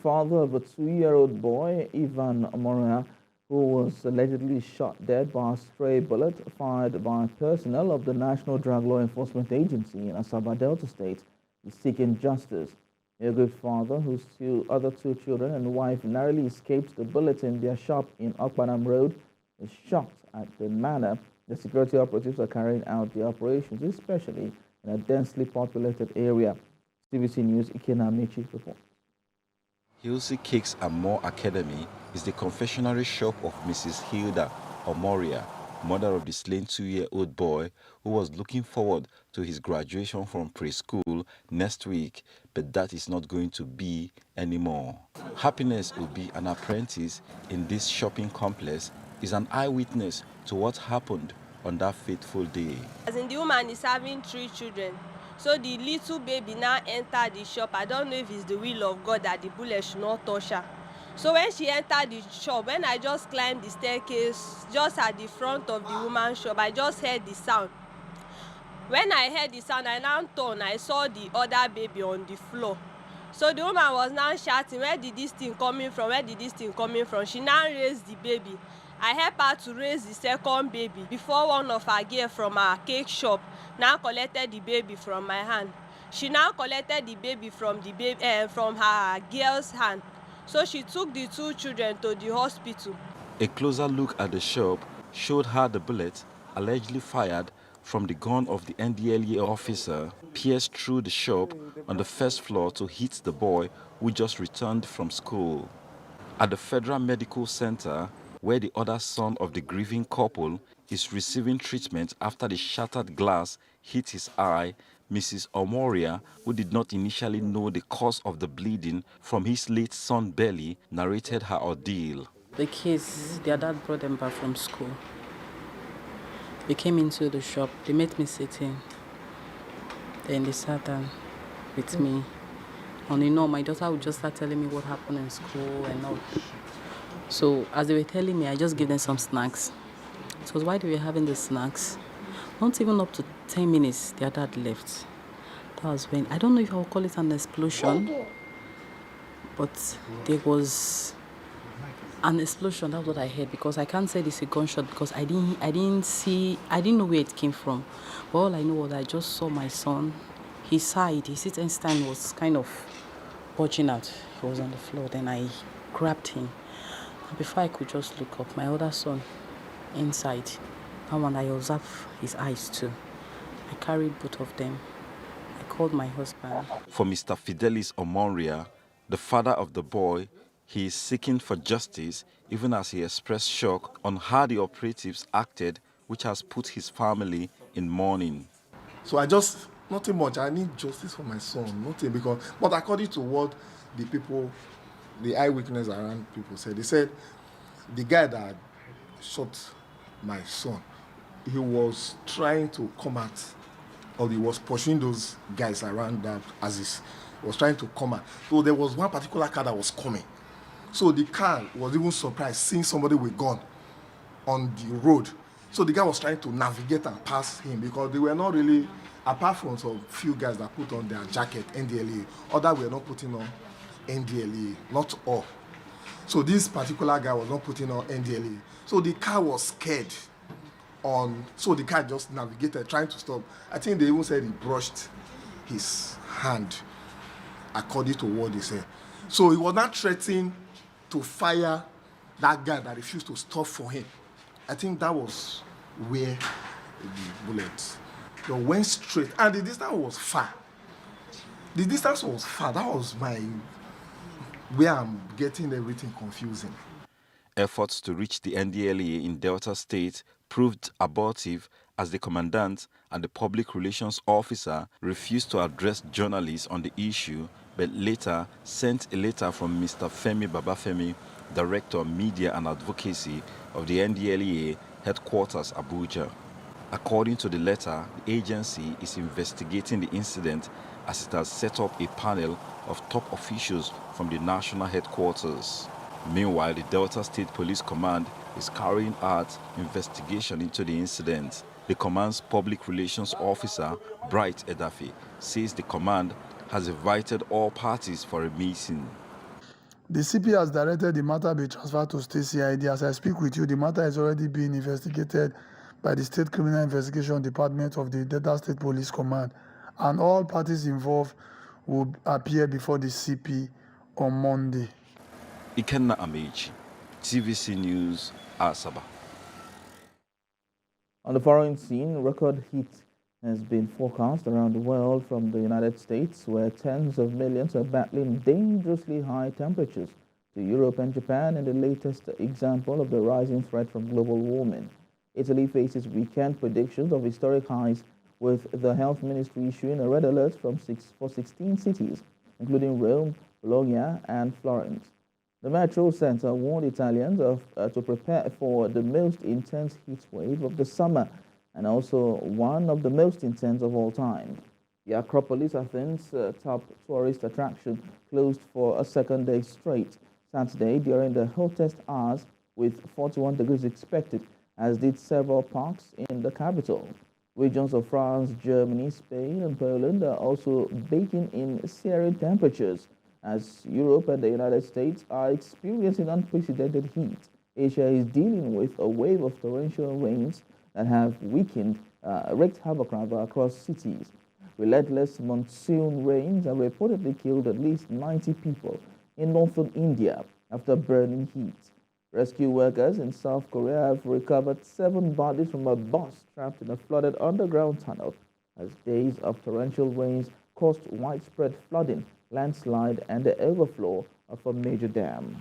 father of a 2-year-old boy, Ivan Omhonria, who was allegedly shot dead by a stray bullet fired by personnel of the National Drug Law Enforcement Agency in Asaba, Delta State, is seeking justice. The aggrieved father, whose other two children and wife narrowly escaped the bullet in their shop in Okpanam Road, is shocked at the manner the security operatives are carrying out the operations, especially in a densely populated area. CBC News Ikena Mechi reports. Hilsi Cakes and More Academy is the confectionery shop of Mrs. Hilda Omhonria, mother of the slain 2-year-old boy who was looking forward to his graduation from preschool next week, but that is not going to be anymore. Happiness will be an apprentice in this shopping complex, is an eyewitness to what happened on that fateful day. As in, the woman is having 3 children. So the little baby now entered the shop. I don't know if it's the will of God that the bullet should not touch her. So when she entered the shop, when I just climbed the staircase, just at the front of the woman's shop, I just heard the sound. When I heard the sound, I now turned. I saw the other baby on the floor. So the woman was now shouting, "Where did this thing coming from? Where did this thing coming from?" She now raised the baby. I helped her to raise the second baby before one of her girls from her cake shop now collected the baby from my hand. She now collected the baby from from her girl's hand. So she took the 2 children to the hospital. A closer look at the shop showed her the bullet, allegedly fired from the gun of the NDLEA officer, pierced through the shop on the first floor to hit the boy who just returned from school. At the Federal Medical Center, where the other son of the grieving couple is receiving treatment after the shattered glass hit his eye, Mrs. Omhonria, who did not initially know the cause of the bleeding from his late son's belly, narrated her ordeal. The kids, their dad brought them back from school. They came into the shop, they met me sitting. Then they sat down with me. And my daughter would just start telling me what happened in school and all. So as they were telling me, I just gave them some snacks. So while they were having the snacks, not even up to 10 minutes, their dad left. That was when, I don't know if I would call it an explosion, but there was an explosion. That's what I heard, because I can't say it's a gunshot because I didn't know where it came from. But all I know was I just saw my son, his side, his intestine was kind of bulging out. He was on the floor. Then I grabbed him. Before I could just look up, my other son inside, that one I observed his eyes too. I carried both of them. I called my husband. For Mr. Fidelis Omhonria, the father of the boy, he is seeking for justice, even as he expressed shock on how the operatives acted, which has put his family in mourning. So nothing much. I need justice for my son, nothing, but according to what the eyewitness around people said, they said the guy that shot my son, he was trying to come at, or he was pursuing those guys around that Aziz. He was trying to come at. So there was one particular car that was coming. So the car was even surprised seeing somebody with gun on the road. So the guy was trying to navigate and pass him because they were not really, apart from some few guys that put on their jacket, NDLEA, others were not putting on NDLEA, not all. So this particular guy was not putting on NDLEA. So the car was scared. So the car just navigated, trying to stop. I think they even said he brushed his hand, according to what they said. So he was not threatening to fire that guy that refused to stop for him. I think that was where the bullet went straight. And the distance was far. That was where I'm getting everything confusing. Efforts to reach the NDLEA in Delta State proved abortive as the commandant and the public relations officer refused to address journalists on the issue, but later sent a letter from Mr. Femi Babafemi, Director of Media and Advocacy of the NDLEA headquarters, Abuja. According to the letter, the agency is investigating the incident as it has set up a panel of top officials from the national headquarters. Meanwhile, the Delta State Police Command is carrying out investigation into the incident. The command's public relations officer, Bright Edafe, says the command has invited all parties for a meeting. The CP has directed the matter be transferred to State CID. As I speak with you, the matter is already being investigated by the State Criminal Investigation Department of the Delta State Police Command, and all parties involved will appear before the CP on Monday. Ikenna Amechi, TVC News, Asaba. On the foreign scene, record heat has been forecast around the world, from the United States, where tens of millions are battling dangerously high temperatures, to Europe and Japan in the latest example of the rising threat from global warming. Italy faces weekend predictions of historic highs, with the health ministry issuing a red alert for 16 cities, including Rome, Bologna, and Florence. The Metro Center warned Italians to prepare for the most intense heat wave of the summer, and also one of the most intense of all time. The Acropolis, Athens' top tourist attraction, closed for a second day straight Saturday during the hottest hours, with 41 degrees expected, as did several parks in the capital. Regions of France, Germany, Spain, and Poland are also baking in searing temperatures, as Europe and the United States are experiencing unprecedented heat. Asia is dealing with a wave of torrential rains that have wreaked havoc across cities. Relentless monsoon rains have reportedly killed at least 90 people in northern India after burning heat. Rescue workers in South Korea have recovered 7 bodies from a bus trapped in a flooded underground tunnel, as days of torrential rains caused widespread flooding, landslide, and the overflow of a major dam.